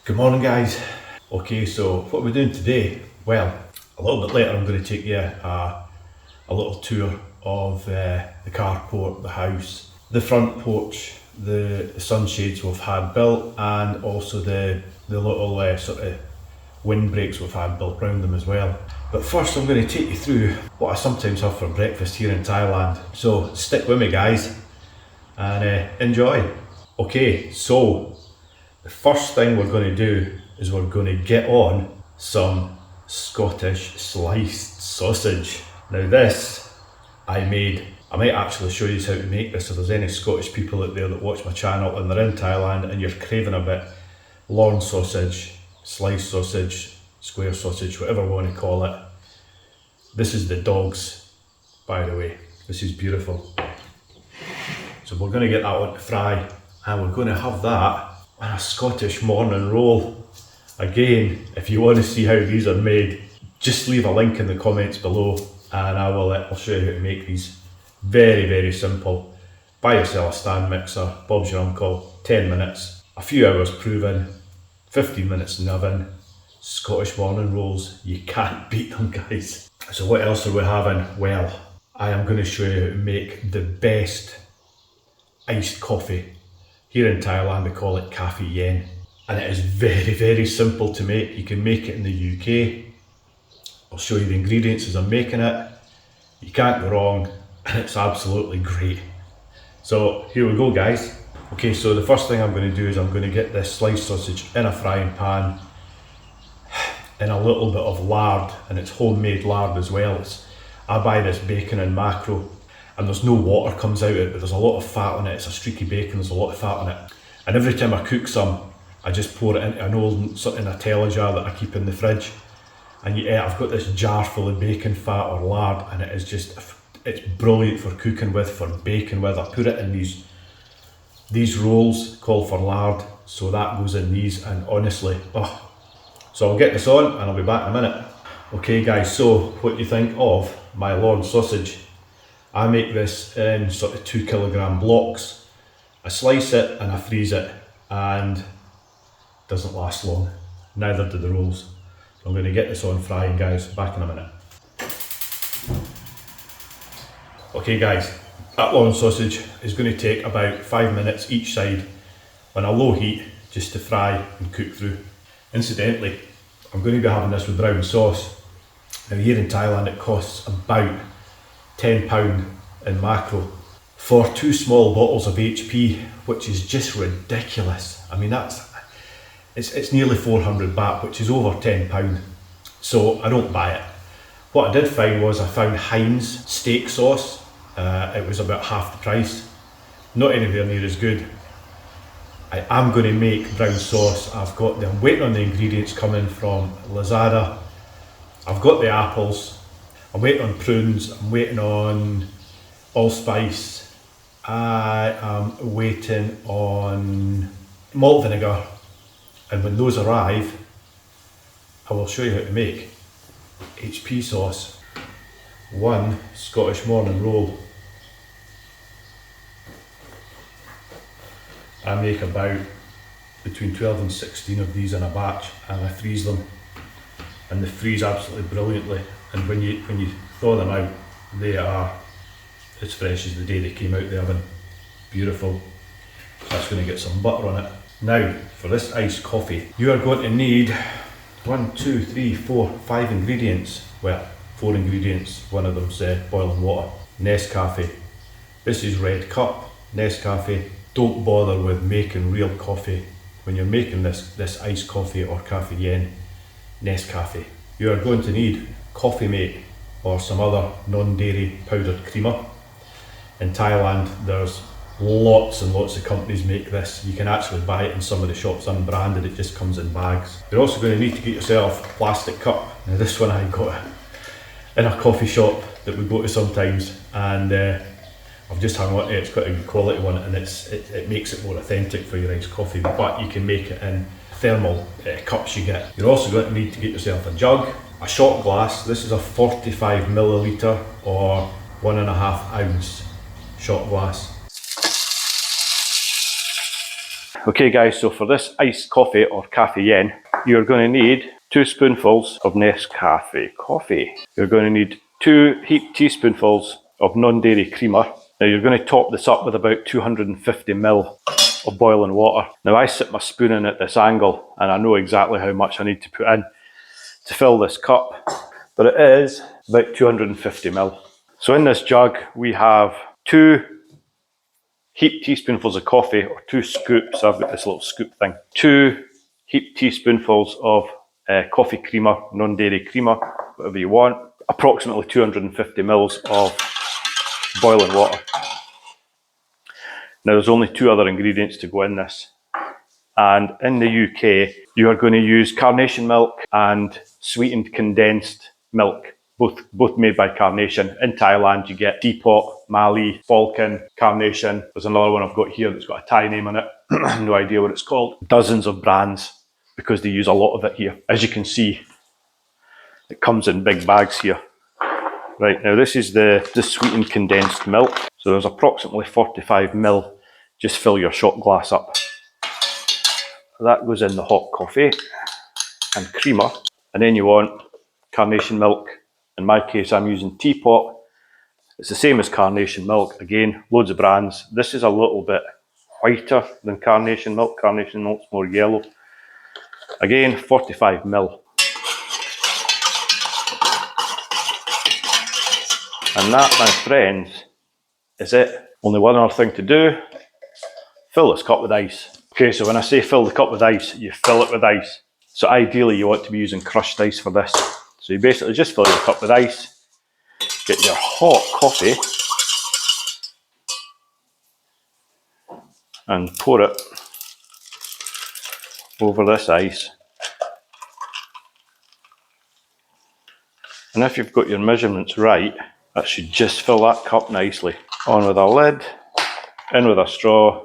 Good morning guys. Okay, so what we're doing today, well, a little bit later I'm going to take you a little tour of the carport, the house, the front porch, the sunshades we've had built, and also the little sort of windbreaks we've had built around them as well. But first I'm going to take you through what I sometimes have for breakfast here in Thailand. So stick with me guys and enjoy. Okay, so the first thing we're going to do is we're going to get on some Scottish sliced sausage. Now this I made. I might actually show you how to make this if there's any Scottish people out there that watch my channel and they're in Thailand and you're craving a bit lawn sausage, sliced sausage, square sausage, whatever we want to call it. This is the dogs, by the way. This is beautiful. So we're going to get that one to fry and we're going to have that on a Scottish morning roll. Again, if you want to see how these are made, just leave a link in the comments below and I'll show you how to make these. Very, very simple. Buy yourself a stand mixer, Bob's your uncle, 10 minutes, a few hours proven, 15 minutes in the oven. Scottish morning rolls, you can't beat them guys. So what else are we having? Well, I am going to show you how to make the best iced coffee. Here in Thailand they call it cafe yen, and it is very, very simple to make. You can make it in the UK. I'll show you the ingredients as I'm making it. You can't go wrong and it's absolutely great. So here we go guys. Okay, so the first thing I'm going to do is I'm going to get this sliced sausage in a frying pan in a little bit of lard, and it's homemade lard as well. I buy this bacon and macro, and there's no water comes out of it, but there's a lot of fat on it. It's a streaky bacon, there's a lot of fat on it. And every time I cook some, I just pour it into an old sort of Nutella jar that I keep in the fridge. And yeah, I've got this jar full of bacon fat or lard, and it is just, it's brilliant for cooking with, for baking with. I put it in these rolls called for lard, so that goes in these, and honestly, oh. So I'll get this on and I'll be back in a minute. Okay guys, so what do you think of my lawn sausage? I make this in sort of 2 kilogram blocks. I slice it and I freeze it, and it doesn't last long. Neither do the rolls. So I'm going to get this on frying guys, back in a minute. Okay guys, that lawn sausage is going to take about 5 minutes each side on a low heat just to fry and cook through. Incidentally, I'm going to be having this with brown sauce. Now here in Thailand it costs about £10 in macro for 2 small bottles of HP, which is just ridiculous. I mean it's nearly 400 baht, which is over £10. So I don't buy it. What I did find was I found Heinz steak sauce. It was about half the price. Not anywhere near as good. I am going to make brown sauce. I'm waiting on the ingredients coming from Lazada. I've got the apples. I'm waiting on prunes. I'm waiting on allspice. I am waiting on malt vinegar. And when those arrive, I will show you how to make HP sauce. 1 Scottish morning roll. I make about between 12 and 16 of these in a batch, and I freeze them, and they freeze absolutely brilliantly. And when you thaw them out, they are as fresh as the day they came out of the oven. Beautiful. That's going to get some butter on it. Now for this iced coffee, you are going to need 1, 2, 3, 4, 5 ingredients. Well, 4 ingredients. One of them's boiling water. Nescafe. This is red cup Nescafe. Don't bother with making real coffee when you're making this iced coffee or cafe yen. Nescafe. You are going to need Coffee Mate or some other non-dairy powdered creamer. In Thailand there's lots and lots of companies make this. You can actually buy it in some of the shops unbranded, it just comes in bags. You're also going to need to get yourself a plastic cup. Now this one I got in a coffee shop that we go to sometimes, and I've just hung on to it. It's quite a good quality one, and it makes it more authentic for your iced coffee, but you can make it in thermal cups you get. You're also going to need to get yourself a jug, a shot glass. This is a 45 milliliter or 1.5 ounce shot glass. Okay guys, so for this iced coffee or caffeine, you're going to need 2 spoonfuls of Nescafe coffee. You're going to need 2 heaped teaspoonfuls of non-dairy creamer. Now you're going to top this up with about 250 ml of boiling water. Now I sit my spoon in at this angle and I know exactly how much I need to put in to fill this cup, but it is about 250 ml. So in this jug we have 2 heaped teaspoonfuls of coffee, or 2 scoops. I've got this little scoop thing. 2 heaped teaspoonfuls of coffee creamer, non-dairy creamer, whatever you want. Approximately 250 mils of boiling water. Now there's only 2 other ingredients to go in this. And in the UK, you are going to use carnation milk and sweetened condensed milk. Both made by Carnation. In Thailand, you get Teapot, Mali, Falcon, Carnation. There's another one I've got here that's got a Thai name on it. No idea what it's called. Dozens of brands because they use a lot of it here. As you can see, it comes in big bags here. Right, now this is the sweetened condensed milk. So there's approximately 45 ml. Just fill your shot glass up. That goes in the hot coffee and creamer. And then you want Carnation milk. In my case, I'm using Teapot. It's the same as Carnation milk. Again, loads of brands. This is a little bit whiter than Carnation milk. Carnation milk's more yellow. Again, 45 ml. And that, my friends, is it. Only one other thing to do. Fill this cup with ice. Okay, so when I say fill the cup with ice, you fill it with ice. So ideally you want to be using crushed ice for this. So you basically just fill your cup with ice, get your hot coffee and pour it over this ice. And if you've got your measurements right, that should just fill that cup nicely. On with a lid, in with a straw,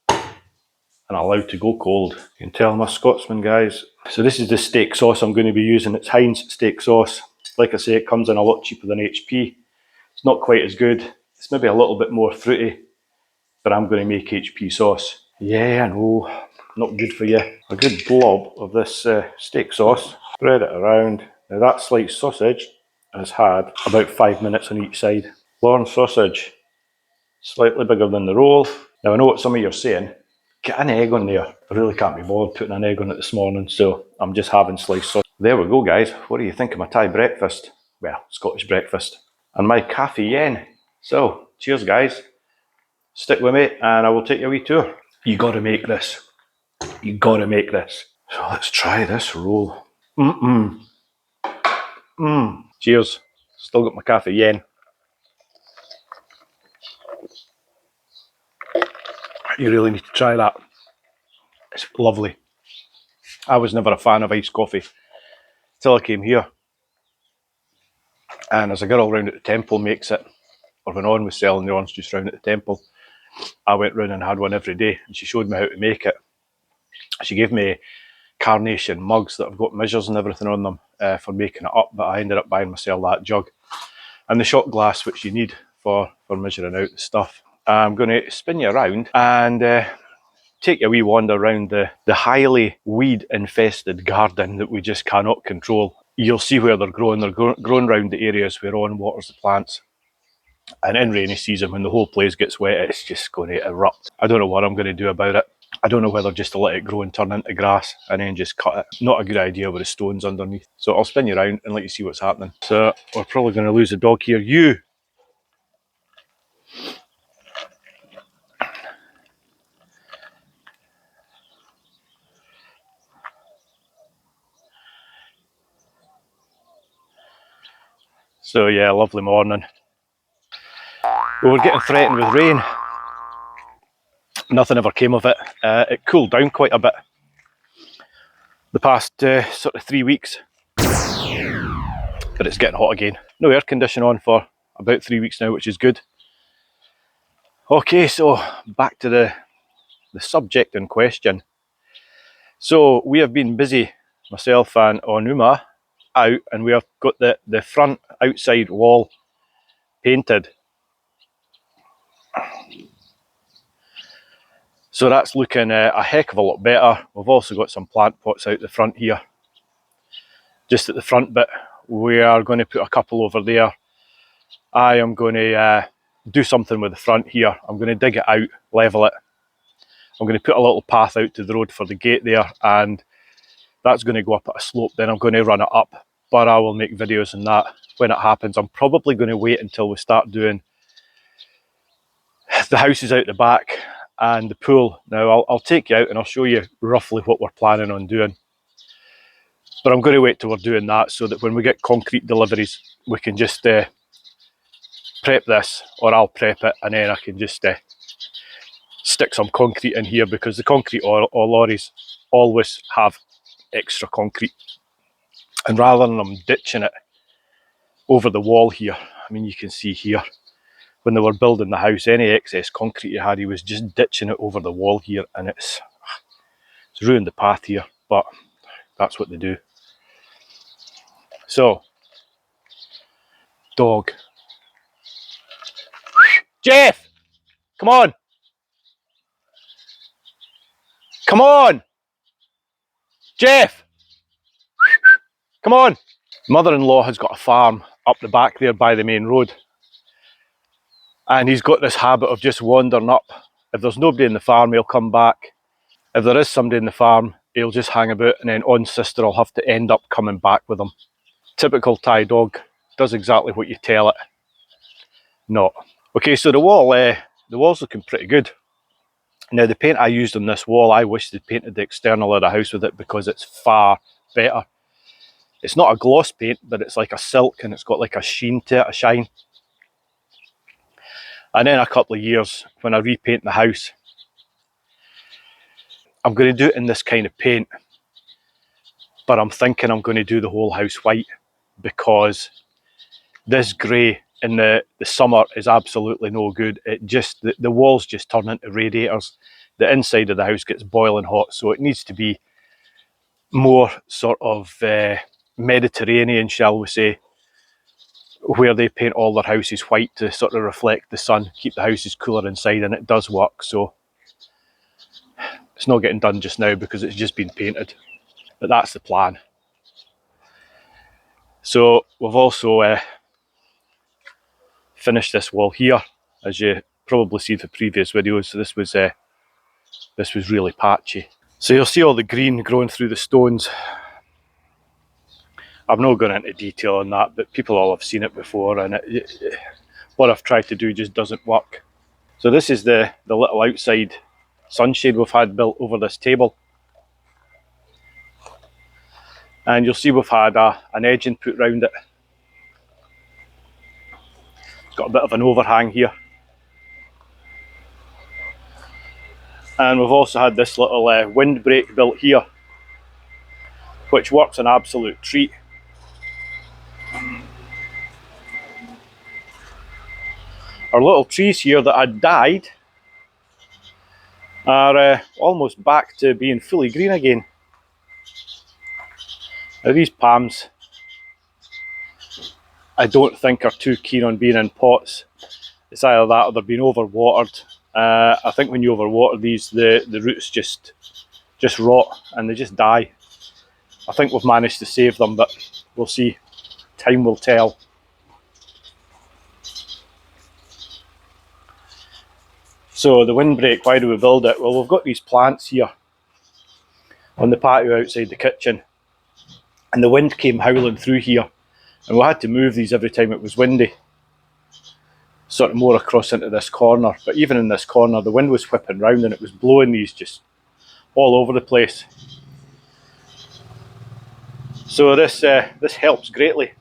and allowed to go cold. You can tell I'm a Scotsman, guys. So this is the steak sauce I'm going to be using. It's Heinz steak sauce. Like I say, it comes in a lot cheaper than HP. It's not quite as good. It's maybe a little bit more fruity, but I'm going to make HP sauce. Yeah, I know, not good for you. A good blob of this steak sauce. Spread it around. Now that sliced sausage has had about 5 minutes on each side. Lorne sausage, slightly bigger than the roll. Now I know what some of you are saying. Get an egg on there. I really can't be bothered putting an egg on it this morning, so I'm just having sliced sausage. There we go, guys. What do you think of my Thai breakfast? Well, Scottish breakfast. And my caffeine. So, cheers, guys. Stick with me and I will take you a wee tour. You gotta make this. You gotta make this. So let's try this roll. Cheers. Still got my caffeine. You really need to try that. It's lovely. I was never a fan of iced coffee till I came here. And as a girl round at the temple makes it, or when On was selling the orange juice round at the temple, I went round and had one every day and she showed me how to make it. She gave me Carnation mugs that have got measures and everything on them for making it up, but I ended up buying myself that jug. And the shot glass which you need for measuring out the stuff. I'm going to spin you around and take a wee wander around the highly weed infested garden that we just cannot control. You'll see where they're growing. They're growing around the areas where On waters the plants. And in rainy season, when the whole place gets wet, it's just going to erupt. I don't know what I'm going to do about it. I don't know whether just to let it grow and turn into grass and then just cut it. Not a good idea with the stones underneath. So I'll spin you around and let you see what's happening. So we're probably going to lose a dog here. You! So yeah, lovely morning. We were getting threatened with rain. Nothing ever came of it. It cooled down quite a bit the past sort of 3 weeks. But it's getting hot again. No air conditioning on for about 3 weeks now, which is good. Okay, so back to the subject in question. So we have been busy, myself and Onuma, out, and we have got the front outside wall painted. So that's looking a heck of a lot better. We've also got some plant pots out the front here. Just at the front bit, we are going to put a couple over there. I am going to do something with the front here. I'm going to dig it out, level it. I'm going to put a little path out to the road for the gate there, and that's going to go up at a slope. Then I'm going to run it up, but I will make videos on that when it happens. I'm probably going to wait until we start doing the houses out the back and the pool. Now I'll take you out and I'll show you roughly what we're planning on doing. But I'm going to wait till we're doing that so that when we get concrete deliveries, we can just prep this, or I'll prep it, and then I can just stick some concrete in here, because the concrete or lorries always have extra concrete. And rather than them ditching it over the wall here, I mean, you can see here, when they were building the house, any excess concrete you had, he was just ditching it over the wall here, and it's ruined the path here, but that's what they do. So, dog. Jeff! Come on! Come on! Jeff! Come on! Mother-in-law has got a farm up the back there by the main road, and he's got this habit of just wandering up. If there's nobody in the farm, he'll come back. If there is somebody in the farm, he'll just hang about, and then on sister will have to end up coming back with him. Typical Thai dog, does exactly what you tell it not. Okay, so the wall's looking pretty good. Now the paint I used on this wall, I wish they'd painted the external of the house with it, because it's far better. It's not a gloss paint, but it's like a silk, and it's got like a sheen to it, a shine. And then a couple of years, when I repaint the house, I'm going to do it in this kind of paint, but I'm thinking I'm going to do the whole house white, because this grey in the summer is absolutely no good. It just, the walls just turn into radiators. The inside of the house gets boiling hot, so it needs to be more sort of Mediterranean, shall we say, where they paint all their houses white to sort of reflect the sun, keep the houses cooler inside, and it does work. So it's not getting done just now because it's just been painted, but that's the plan. So we've also finished this wall here, as you probably seen for previous videos. So this was really patchy. So you'll see all the green growing through the stones. I've not gone into detail on that, but people all have seen it before, and what I've tried to do just doesn't work. So this is the little outside sunshade we've had built over this table. And you'll see we've had an edging put round it. It's got a bit of an overhang here. And we've also had this little windbreak built here, which works an absolute treat. Our little trees here that had died are almost back to being fully green again. Now these palms, I don't think are too keen on being in pots. It's either that or they're being overwatered. I think when you overwater these, the roots just rot and they just die. I think we've managed to save them, but we'll see. Time will tell. So the windbreak, why do we build it? Well, we've got these plants here on the patio outside the kitchen, and the wind came howling through here, and we had to move these every time it was windy, sort of more across into this corner. But even in this corner, the wind was whipping round and it was blowing these just all over the place. So this helps greatly.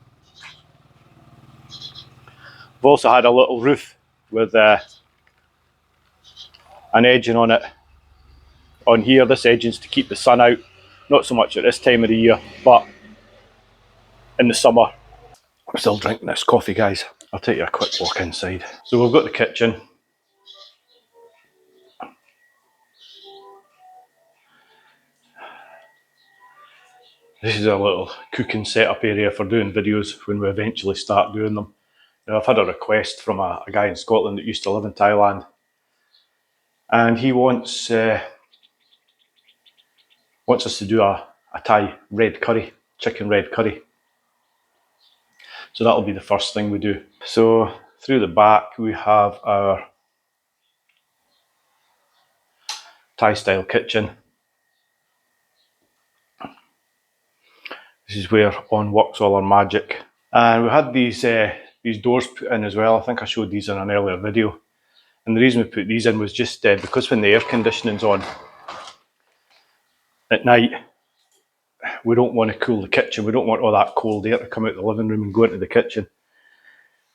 We've also had a little roof with an edging on it on here. This edging's to keep the sun out, not so much at this time of the year, but in the summer. I'm still drinking this coffee, guys. I'll take you a quick walk inside. So we've got the kitchen. This is a little cooking setup area for doing videos when we eventually start doing them. Now, I've had a request from a guy in Scotland that used to live in Thailand, and he wants us to do a Thai red curry, chicken red curry. So that'll be the first thing we do. So through the back we have our Thai style kitchen. This is where on works all our magic. And we had these doors put in as well. I think I showed these in an earlier video. And the reason we put these in was just because when the air conditioning's on at night, we don't want to cool the kitchen. We don't want all that cold air to come out the living room and go into the kitchen.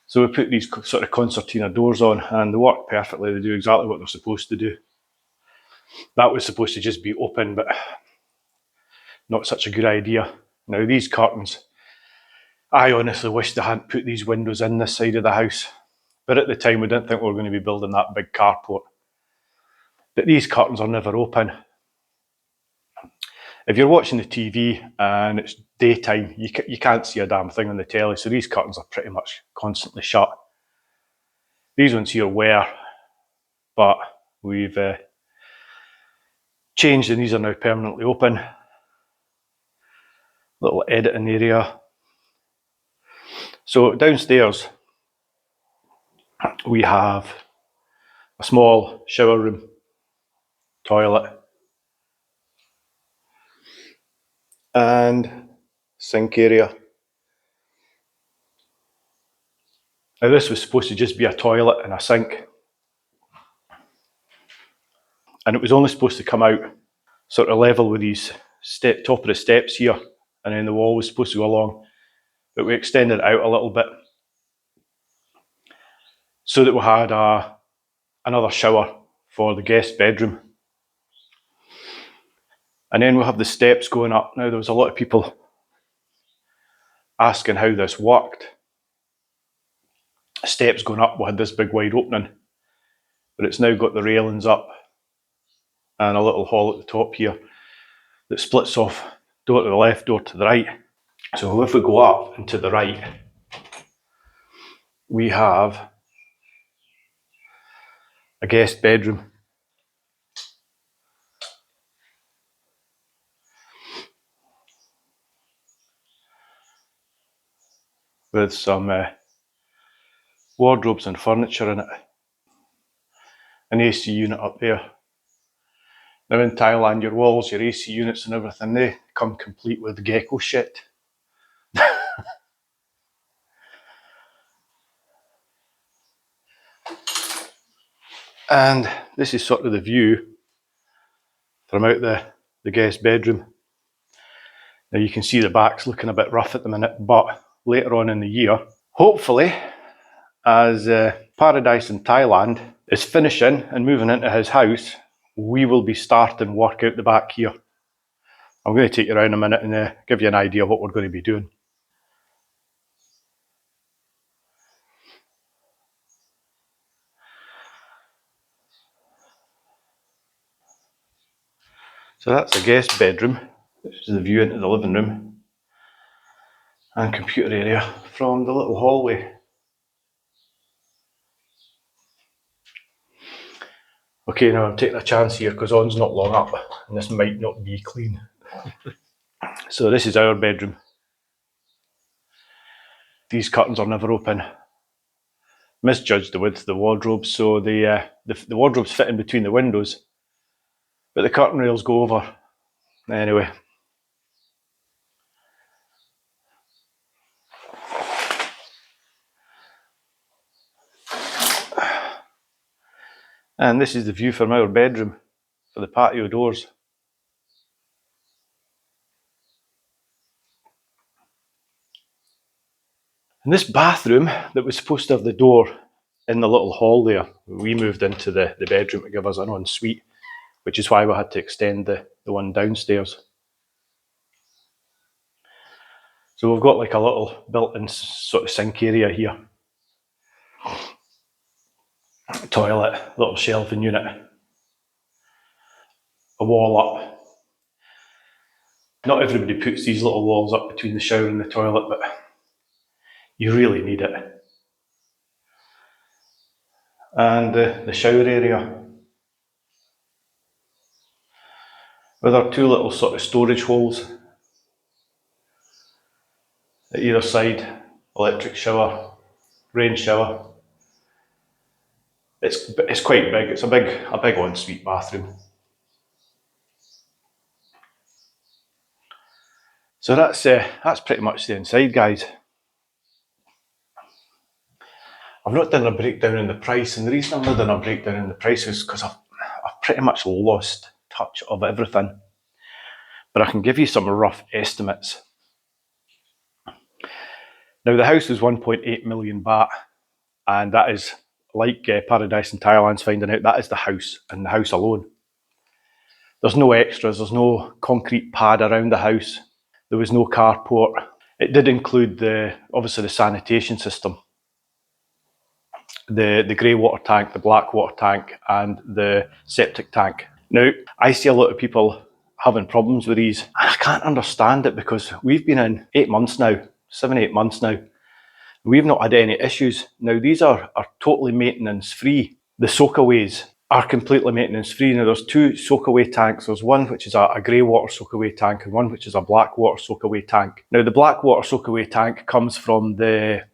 So we put these sort of concertina doors on, and they work perfectly. They do exactly what they're supposed to do. That was supposed to just be open, but not such a good idea. Now these curtains, I honestly wish they hadn't put these windows in this side of the house. But at the time we didn't think we were going to be building that big carport. But these curtains are never open. If you're watching the TV and it's daytime, you can't see a damn thing on the telly, so these curtains are pretty much constantly shut. These ones here were, but we've changed and these are now permanently open. Little editing area. So downstairs we have a small shower room, toilet, and sink area. Now this was supposed to just be a toilet and a sink, and it was only supposed to come out sort of level with these top of the steps here, and then the wall was supposed to go along, but we extended it out a little bit so that we had another shower for the guest bedroom. And then we'll have the steps going up. Now there was a lot of people asking how this worked. Steps going up, we had this big wide opening, but it's now got the railings up and a little hall at the top here that splits off, door to the left, door to the right. So if we go up and to the right, we have a guest bedroom. With some wardrobes and furniture in it. An AC unit up there. Now in Thailand, your walls, your AC units and everything, they come complete with gecko shit. And this is sort of the view from out the guest bedroom. Now you can see the back's looking a bit rough at the minute, but later on in the year, hopefully, as Paradise in Thailand is finishing and moving into his house, we will be starting work out the back here. I'm going to take you around a minute and give you an idea of what we're going to be doing. So that's the guest bedroom. This is the view into the living room and computer area from the little hallway. Okay, now I'm taking a chance here because on's not long up and this might not be clean. So this is our bedroom. These curtains are never open. Misjudged the width of the wardrobes, so the wardrobes fit in between the windows, but the curtain rails go over. Anyway. And this is the view from our bedroom for the patio doors. And this bathroom that was supposed to have the door in the little hall there, we moved into the bedroom to give us an ensuite, which is why we had to extend the one downstairs. So we've got like a little built-in sort of sink area here. Toilet, little shelving unit, a wall up. Not everybody puts these little walls up between the shower and the toilet, but you really need it. And the shower area. with our two little sort of storage holes at either side, electric shower, rain shower. It's quite big. It's a big ensuite bathroom. So that's pretty much the inside, guys. I've not done a breakdown in the price, and the reason I've not done a breakdown in the price is because I've pretty much lost touch of everything. But I can give you some rough estimates. Now the house is 1.8 million baht, and that is like Paradise in Thailand's finding out, that is the house and the house alone. There's no extras, there's no concrete pad around the house, there was no carport. It did include obviously the sanitation system, the grey water tank, the black water tank, and the septic tank. Now, I see a lot of people having problems with these. I can't understand it because we've been in 8 months now, 7-8 months now. We've not had any issues. Now, these are totally maintenance free. The soakaways are completely maintenance free. Now, there's two soakaway tanks. There's one which is a grey water soakaway tank and one which is a black water soakaway tank. Now, the black water soakaway tank comes from the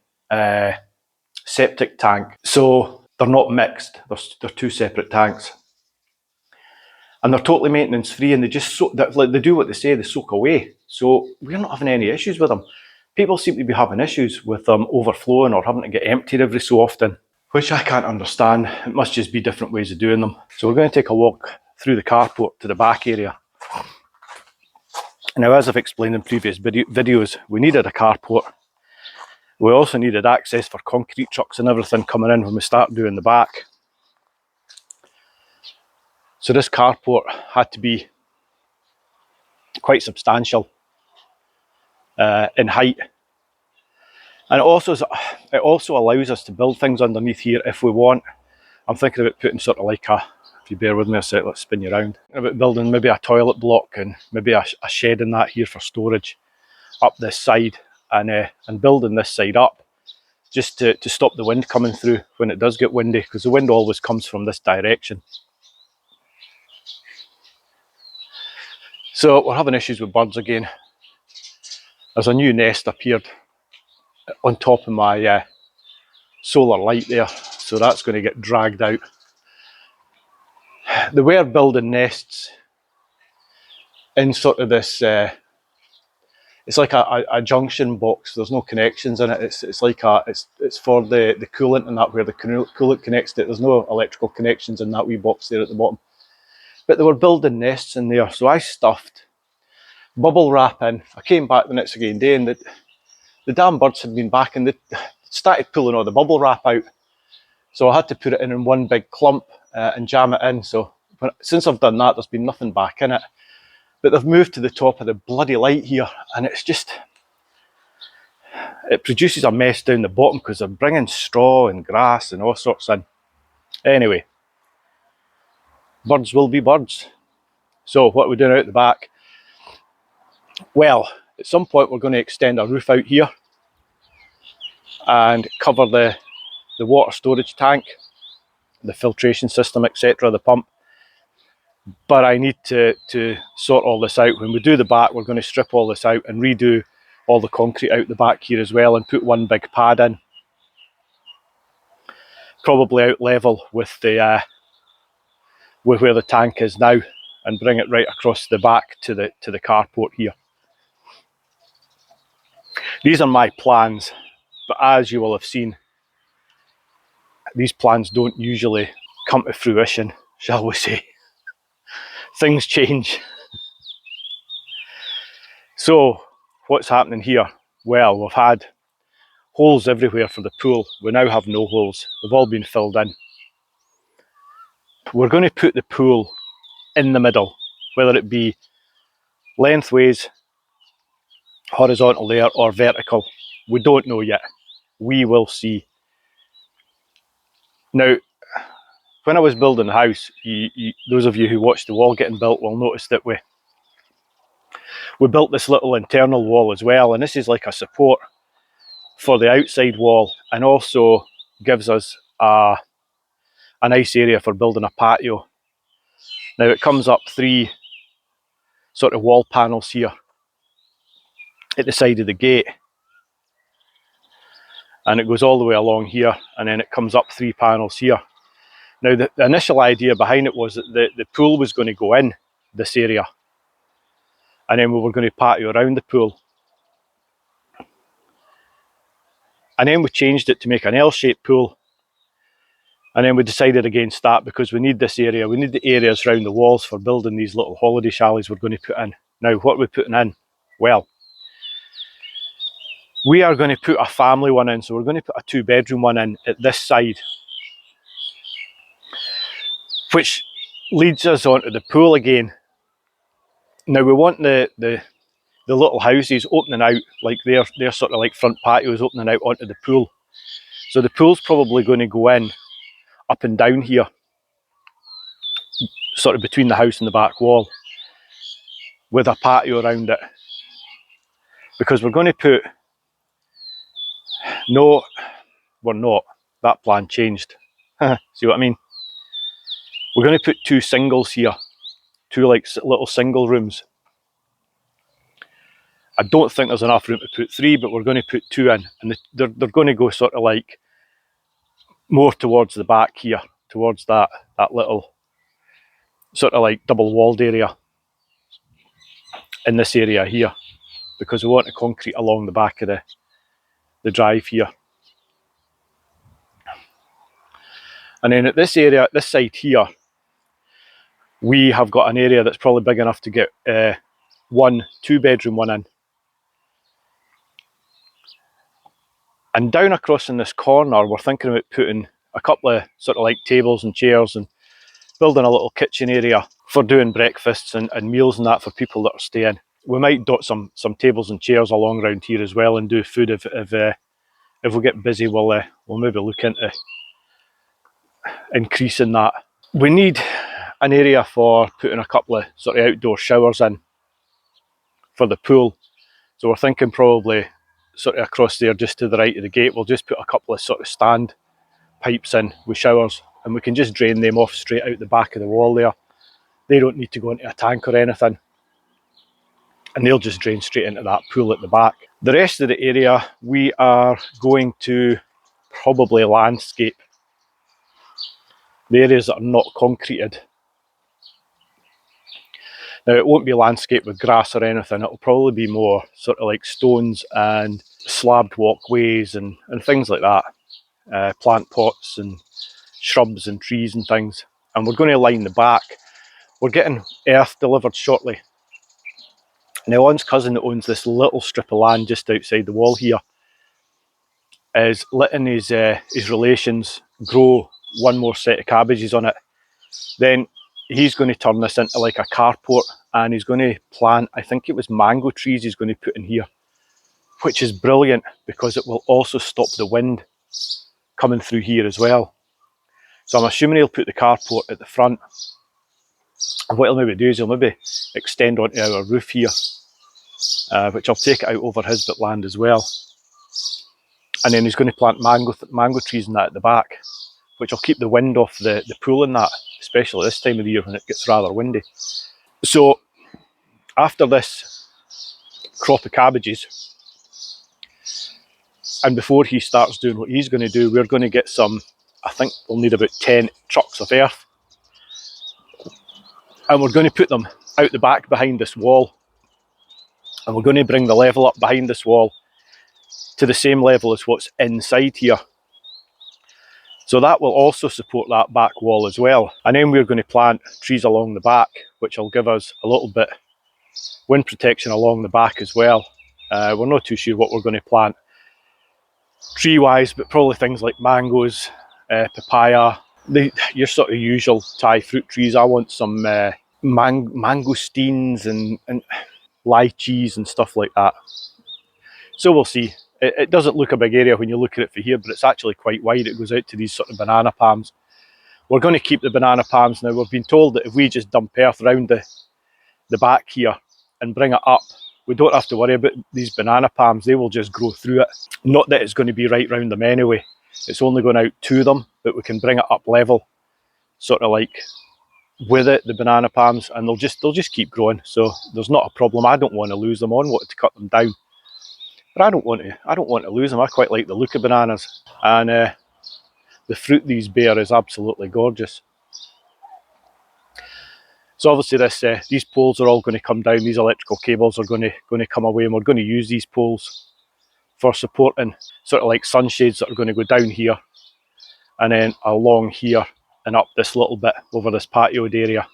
septic tank. So they're not mixed. They're two separate tanks. And they're totally maintenance free, and they do what they say, they soak away. So we're not having any issues with them. People seem to be having issues with them overflowing or having to get emptied every so often, which I can't understand. It must just be different ways of doing them. So we're going to take a walk through the carport to the back area. Now, as I've explained in previous videos, we needed a carport. We also needed access for concrete trucks and everything coming in when we start doing the back. So this carport had to be quite substantial in height. And it also allows us to build things underneath here if we want. I'm thinking about putting sort of like if you bear with me a sec, let's spin you around. About building maybe a toilet block and maybe a shed in that here for storage up this side, and building this side up just to stop the wind coming through when it does get windy, because the wind always comes from this direction. So we're having issues with birds again. There's a new nest appeared on top of my solar light there, so that's going to get dragged out. They were building nests in sort of this, it's like a junction box. There's no connections in it. It's like it's for the coolant and that, where the coolant connects to it. There's no electrical connections in that wee box there at the bottom. But they were building nests in there, so I stuffed bubble wrap in. I came back the next day and the damn birds had been back and they started pulling all the bubble wrap out. So I had to put it in one big clump and jam it in. So since I've done that, there's been nothing back in it. But they've moved to the top of the bloody light here, and it produces a mess down the bottom because they're bringing straw and grass and all sorts in. Anyway, birds will be birds. So what are we doing out the back? Well, at some point we're going to extend a roof out here and cover the water storage tank, the filtration system, etc., the pump. But I need to sort all this out. When we do the back, we're going to strip all this out and redo all the concrete out the back here as well, and put one big pad in, probably out level with with where the tank is now, and bring it right across the back to the carport here. These are my plans, but as you will have seen, these plans don't usually come to fruition, shall we say. Things change. So what's happening here? Well, we've had holes everywhere for the pool. We now have no holes. They've all been filled in. We're going to put the pool in the middle, whether it be lengthways, horizontal there, or vertical. We don't know yet. We will see. Now, when I was building the house, those of you who watched the wall getting built will notice that we built this little internal wall as well, and this is like a support for the outside wall, and also gives us a nice area for building a patio. Now it comes up 3 sort of wall panels here at the side of the gate, and it goes all the way along here, and then it comes up 3 panels here. Now the initial idea behind it was that the pool was going to go in this area, and then we were going to patio around the pool. And then we changed it to make an L-shaped pool, and then we decided against that because we need this area, we need the areas around the walls for building these little holiday chalets we're going to put in. Now what are we putting in? Well, we are going to put a family one in, so we're going to put a 2-bedroom one in at this side, which leads us onto the pool again. Now we want the little houses opening out, like they're sort of like front patios opening out onto the pool. So the pool's probably going to go in up and down here, sort of between the house and the back wall, with a patio around it. Because we're going to put, no, we're not, that plan changed. See what I mean? We're going to put 2 singles here, 2 like little single rooms. I don't think there's enough room to put 3, but we're going to put 2 in, and they're going to go sort of like more towards the back here, towards that little sort of like double walled area in this area here, because we want the concrete along the back of the drive here. And then at this area, this side here, we have got an area that's probably big enough to get 1 2-bedroom one in. And down across in this corner, we're thinking about putting a couple of sort of like tables and chairs, and building a little kitchen area for doing breakfasts and meals and that for people that are staying. We might dot some tables and chairs along around here as well, and do food if we get busy. We'll maybe look into increasing that. We need an area for putting a couple of sort of outdoor showers in for the pool. So we're thinking probably sort of across there, just to the right of the gate, we'll just put a couple of sort of stand pipes in with showers, and we can just drain them off straight out the back of the wall there. They don't need to go into a tank or anything, and they'll just drain straight into that pool at the back. The rest of the area we are going to probably landscape. The areas that are not concreted. Now it won't be landscaped with grass or anything, it'll probably be more sort of like stones and slabbed walkways and things like that. Plant pots and shrubs and trees and things. And we're going to line the back. We're getting earth delivered shortly. Now On's cousin that owns this little strip of land just outside the wall here is letting his relations grow 1 more set of cabbages on it. Then he's going to turn this into like a carport, and he's going to plant, I think it was mango trees he's going to put in here, which is brilliant because it will also stop the wind coming through here as well. So I'm assuming he'll put the carport at the front, and what he'll maybe do is he'll maybe extend onto our roof here, which I'll take it out over his bit land as well. And then he's going to plant mango trees and that at the back, which will keep the wind off the pool and that, especially this time of the year when it gets rather windy. So after this crop of cabbages, and before he starts doing what he's going to do, we're going to get some, I think we'll need about 10 trucks of earth, and we're going to put them out the back behind this wall, and we're going to bring the level up behind this wall to the same level as what's inside here. So that will also support that back wall as well. And then we're going to plant trees along the back, which will give us a little bit wind protection along the back as well. We're not too sure what we're going to plant tree wise, but probably things like mangoes, papaya, your sort of usual Thai fruit trees. I want some mangosteens and lychees and stuff like that. So we'll see. It doesn't look a big area when you look at it from here, but it's actually quite wide. It goes out to these sort of banana palms. We're going to keep the banana palms now. We've been told that if we just dump earth around the back here and bring it up, we don't have to worry about these banana palms. They will just grow through it. Not that it's going to be right round them anyway. It's only going out to them, but we can bring it up level, sort of like with it, the banana palms, and they'll just keep growing. So there's not a problem. I don't want to lose them. I wanted to cut them down, but I don't want to lose them. I quite like the look of bananas, and the fruit these bear is absolutely gorgeous. So obviously these poles are all going to come down. These electrical cables are going to come away, and we're going to use these poles for supporting sort of like sunshades that are going to go down here and then along here and up this little bit over this patioed area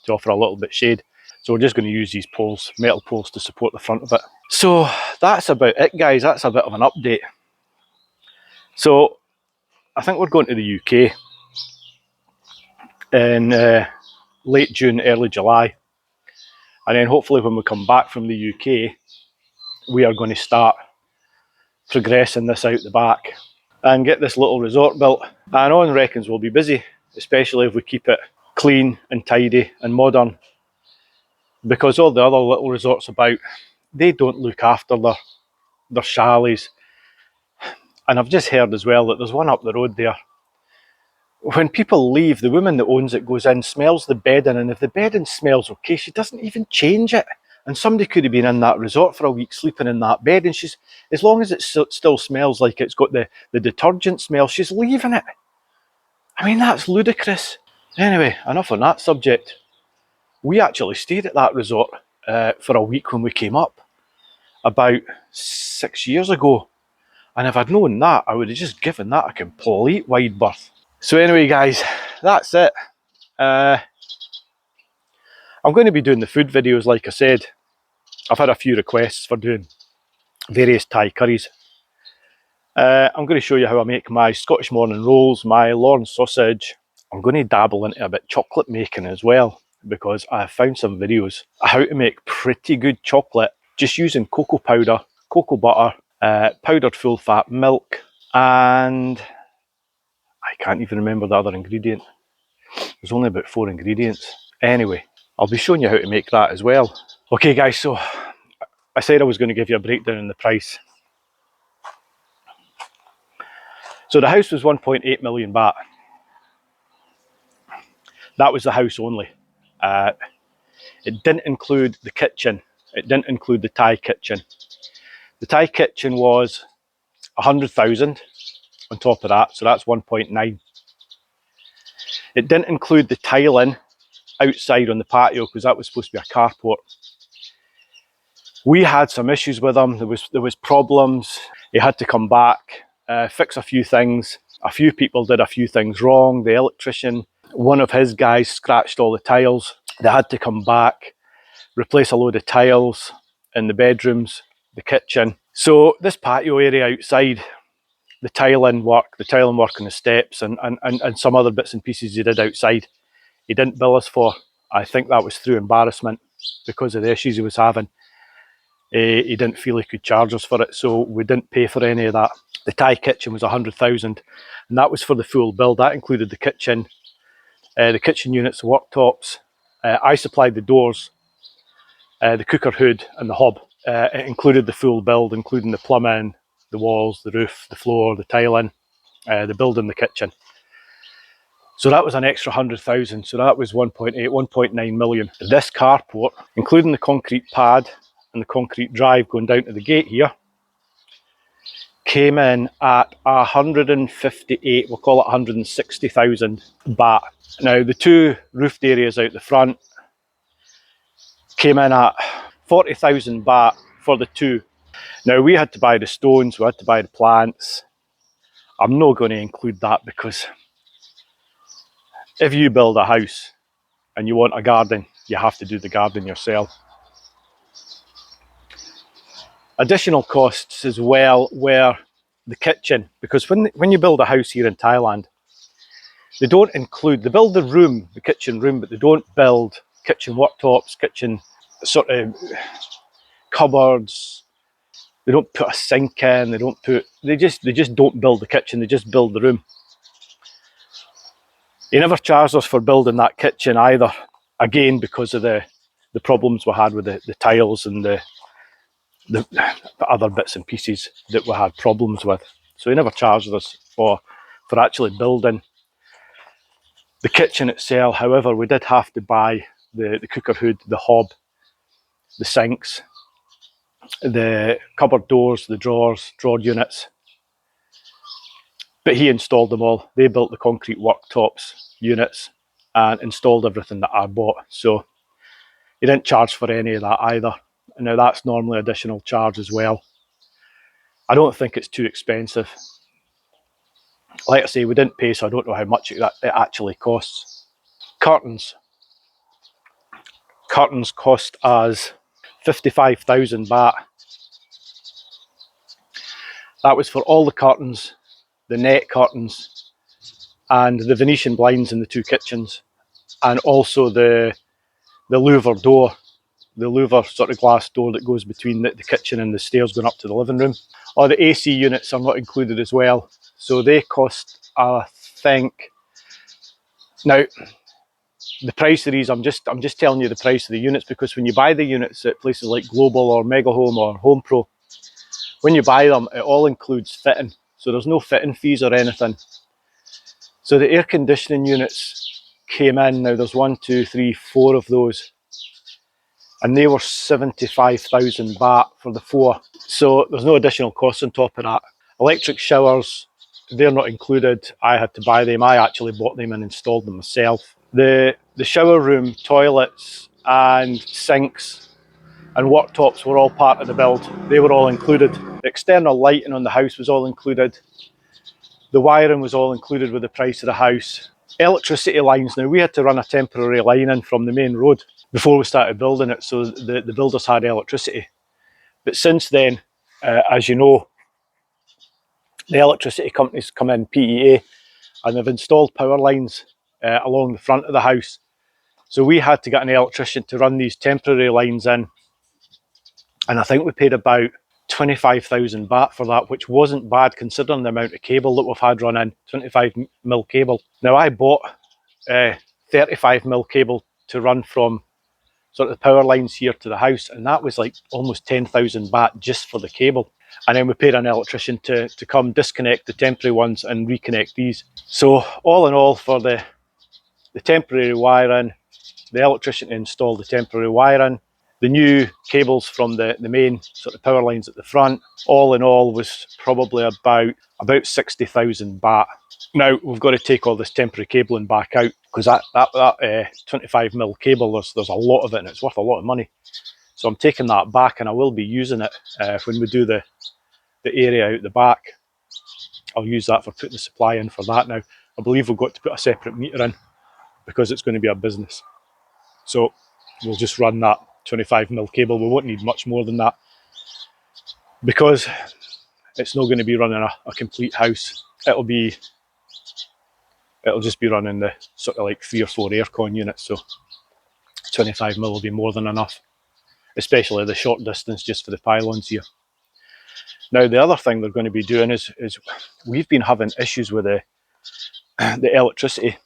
to offer a little bit shade. So we're just going to use these poles, metal poles, to support the front of it. So that's about it, guys. That's a bit of an update. So I think we're going to the UK in late June, early July. And then hopefully when we come back from the UK, we are going to start progressing this out the back and get this little resort built. And Owen reckons we'll be busy, especially if we keep it clean and tidy and modern, because all the other little resorts about, they don't look after their chalets. And I've just heard as well that there's one up the road there. When people leave, the woman that owns it goes in, smells the bedding, and if the bedding smells okay, she doesn't even change it. And somebody could have been in that resort for a week sleeping in that bed, and she's, as long as it still smells like it's got the detergent smell, she's leaving it. I mean, that's ludicrous. Anyway, enough on that subject. We actually stayed at that resort for a week when we came up about 6 years ago. And if I'd known that, I would have just given that a complete wide berth. So anyway, guys, that's it. I'm going to be doing the food videos, like I said. I've had a few requests for doing various Thai curries. I'm going to show you how I make my Scottish morning rolls, my Lorne sausage. I'm going to dabble into a bit of chocolate making as well, because I have found some videos of how to make pretty good chocolate just using cocoa powder, cocoa butter, powdered full fat milk, and I can't even remember the other ingredient. There's only about 4 ingredients. Anyway, I'll be showing you how to make that as well. Okay guys, so I said I was going to give you a breakdown in the price. So the house was 1.8 million baht. That was the house only. It didn't include the kitchen. It didn't include the Thai kitchen. The Thai kitchen was 100,000 on top of that, so that's 1.9. It didn't include the tiling outside on the patio, because that was supposed to be a carport. We had some issues with him. There was problems. He had to come back, fix a few things. A few people did a few things wrong. The electrician, one of his guys, scratched all the tiles. They had to come back, replace a load of tiles in the bedrooms, the kitchen. So this patio area outside, the tiling work on the steps, and some other bits and pieces he did outside, he didn't bill us for. I think that was through embarrassment because of the issues he was having. He didn't feel he could charge us for it, so we didn't pay for any of that. The Thai kitchen was 100,000, and that was for the full build. That included the kitchen units, the worktops. I supplied the doors, the cooker hood, and the hob. It included the full build, including the plumbing, the walls, the roof, the floor, the tiling, the building, the kitchen. So that was an extra 100,000. So that was 1.8, 1.9 million. This carport, including the concrete pad and the concrete drive going down to the gate here, came in at 158, we'll call it 160,000 baht. Now the 2 roofed areas out the front came in at 40,000 baht for the 2. Now we had to buy the stones, we had to buy the plants. I'm not going to include that, because if you build a house and you want a garden, you have to do the garden yourself. Additional costs as well were the kitchen, because when you build a house here in Thailand, they don't include, they build the room, the kitchen room, but they don't build kitchen worktops, kitchen sort of cupboards. They don't put a sink in, they just don't build the kitchen, they just build the room. He never charged us for building that kitchen either, again because of the problems we had with the tiles and the other bits and pieces that we had problems with. So he never charged us for actually building The kitchen itself, however, we did have to buy the cooker hood, the hob, the sinks, the cupboard doors, the drawers, drawer units. But he installed them all. They built the concrete worktops, units, and installed everything that I bought. So he didn't charge for any of that either. Now that's normally additional charge as well. I don't think it's too expensive. Like I say, we didn't pay, so I don't know how much it actually costs. Curtains. Curtains cost us 55,000 baht. That was for all the curtains, the net curtains, and the Venetian blinds in the two kitchens, and also the louver door, the louver sort of glass door that goes between the kitchen and the stairs going up to the living room. Or the AC units are not included as well, so they cost, I think. Now, the price of these, I'm just telling you the price of the units, because when you buy the units at places like Global or Mega Home or Home Pro, when you buy them, it all includes fitting, so there's no fitting fees or anything. So the air conditioning units came in, now there's 1, 2, 3, 4 of those, and they were 75,000 baht for the 4. So there's no additional cost on top of that. Electric showers, they're not included. I had to buy them. I actually bought them and installed them myself. The shower room, toilets and sinks and worktops were all part of the build. They were all included. The external lighting on the house was all included. The wiring was all included with the price of the house. Electricity lines, now we had to run a temporary line in from the main road before we started building it, so the builders had electricity. But since then, as you know, the electricity companies come in, PEA, and they've installed power lines along the front of the house. So we had to get an electrician to run these temporary lines in, and I think we paid about 25,000 baht for that, which wasn't bad considering the amount of cable that we've had run in, 25mm cable. Now I bought 35mm cable to run from sort of the power lines here to the house, and that was like almost 10,000 baht just for the cable. And then we paid an electrician to come disconnect the temporary ones and reconnect these. So all in all, for the temporary wiring, the electrician to install the temporary wiring, the new cables from the main sort of power lines at the front, all in all was probably about 60,000 baht. Now we've got to take all this temporary cabling back out, because that 25mm cable, there's a lot of it and it's worth a lot of money. So I'm taking that back, and I will be using it when we do the area out the back. I'll use that for putting the supply in for that. Now I believe we've got to put a separate meter in because it's going to be a business. So we'll just run that 25mm cable. We won't need much more than that, because it's not going to be running a complete house. It'll just be running the sort of like 3 or 4 aircon units, so 25mm will be more than enough, especially the short distance just for the pylons here. Now the other thing they're going to be doing is we've been having issues with the electricity.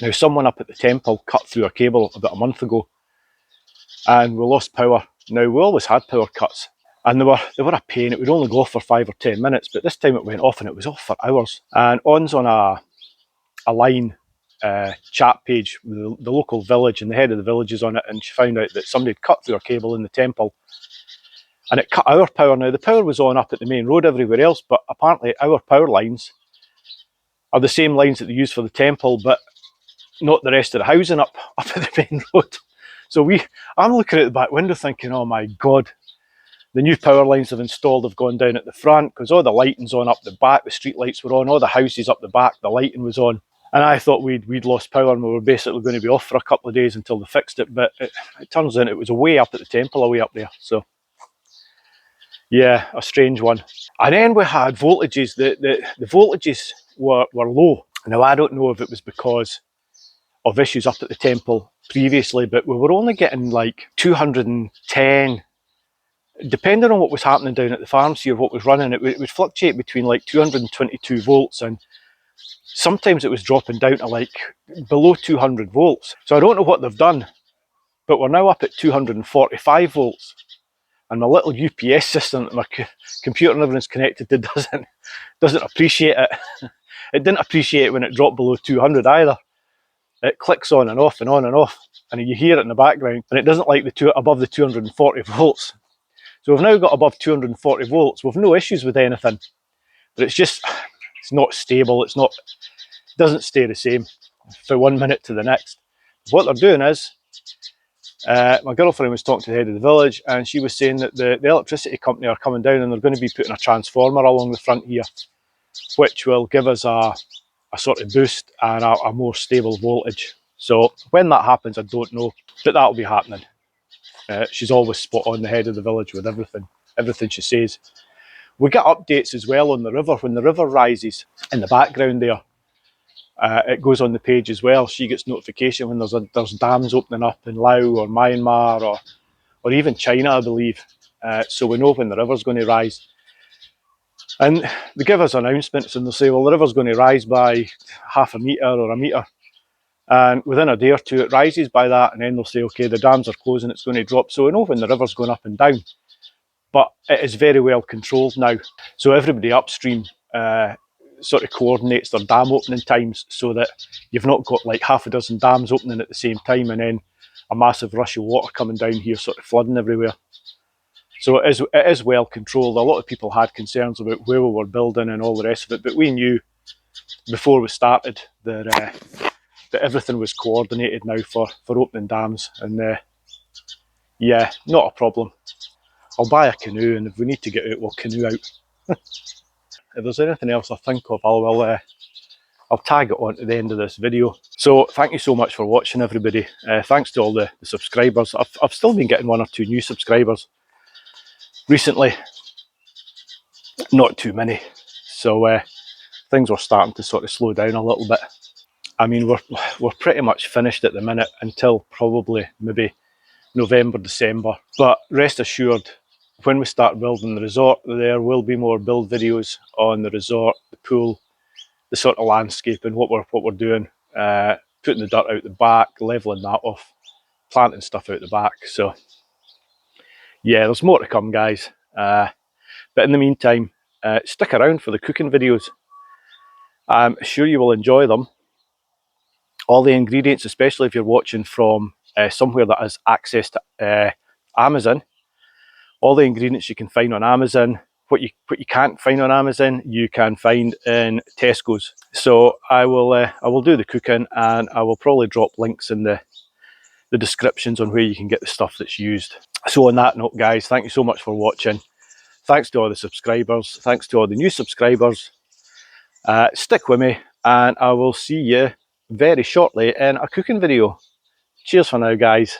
Now someone up at the temple cut through a cable about a month ago, and we lost power. Now we always had power cuts, and they were a pain. It would only go off for 5 or 10 minutes, but this time it went off, and it was off for hours. And On's on a line chat page with the local village, and the head of the village is on it, and she found out that somebody had cut through a cable in the temple, and it cut our power. Now the power was on up at the main road everywhere else, but apparently our power lines are the same lines that they use for the temple, but not the rest of the housing up at the main road. So I'm looking at the back window thinking, oh my God, the new power lines they've installed have gone down at the front, because all the lighting's on up the back, the street lights were on, all the houses up the back, the lighting was on. And I thought we'd lost power and we were basically going to be off for a couple of days until they fixed it, but it turns out it was way up at the temple, away up there. So yeah, a strange one. And then we had voltages. The voltages were low. Now I don't know if it was because of issues up at the temple previously, but we were only getting like 210, depending on what was happening down at the farms here, what was running, it would fluctuate between like 222 volts, and sometimes it was dropping down to like below 200 volts. So I don't know what they've done, but we're now up at 245 volts. And my little UPS system that my computer and everything's connected to doesn't appreciate it. It didn't appreciate it when it dropped below 200 either. it clicks on and off and on and off, and you hear it in the background, and it doesn't like above the 240 volts. So we've now got above 240 volts. We've no issues with anything, but it's not stable. It doesn't stay the same for 1 minute to the next. What they're doing is, my girlfriend was talking to the head of the village, and she was saying that the electricity company are coming down and they're going to be putting a transformer along the front here, which will give us a sort of boost and a more stable voltage. So when that happens, I don't know, but that'll be happening. She's always spot on, the head of the village, with everything she says. We get updates as well on the river. When the river rises in the background there, it goes on the page as well. She gets notification when there's dams opening up in Laos or Myanmar or even China, I believe. So we know when the river's going to rise. And they give us announcements and they'll say, well, the river's going to rise by half a metre or a metre. And within a day or two, it rises by that. And then they'll say, okay, the dams are closing, it's going to drop. So we know when the river's going up and down. But it is very well controlled now. So everybody upstream sort of coordinates their dam opening times so that you've not got like half a dozen dams opening at the same time and then a massive rush of water coming down here, sort of flooding everywhere. So it is well controlled. A lot of people had concerns about where we were building and all the rest of it, but we knew before we started that everything was coordinated now for opening dams, and yeah, not a problem. I'll buy a canoe, and if we need to get out, we'll canoe out. If there's anything else I think of, I'll tag it on to the end of this video. So thank you so much for watching, everybody. Thanks to all the subscribers. I've still been getting 1 or 2 new subscribers recently, not too many. So things are starting to sort of slow down a little bit. I mean, we're pretty much finished at the minute until probably maybe November, December. But rest assured, when we start building the resort, there will be more build videos on the resort, the pool, the sort of landscape and what we're doing, putting the dirt out the back, levelling that off, planting stuff out the back. So yeah, there's more to come, guys. But in the meantime, stick around for the cooking videos. I'm sure you will enjoy them. All the ingredients, especially if you're watching from somewhere that has access to Amazon, all the ingredients you can find on Amazon. What you can't find on Amazon, you can find in Tesco's. So I will do the cooking, and I will probably drop links in the descriptions on where you can get the stuff that's used. So on that note, guys, thank you so much for watching. Thanks to all the subscribers. Thanks to all the new subscribers. Stick with me, and I will see you very shortly in a cooking video. Cheers for now, guys.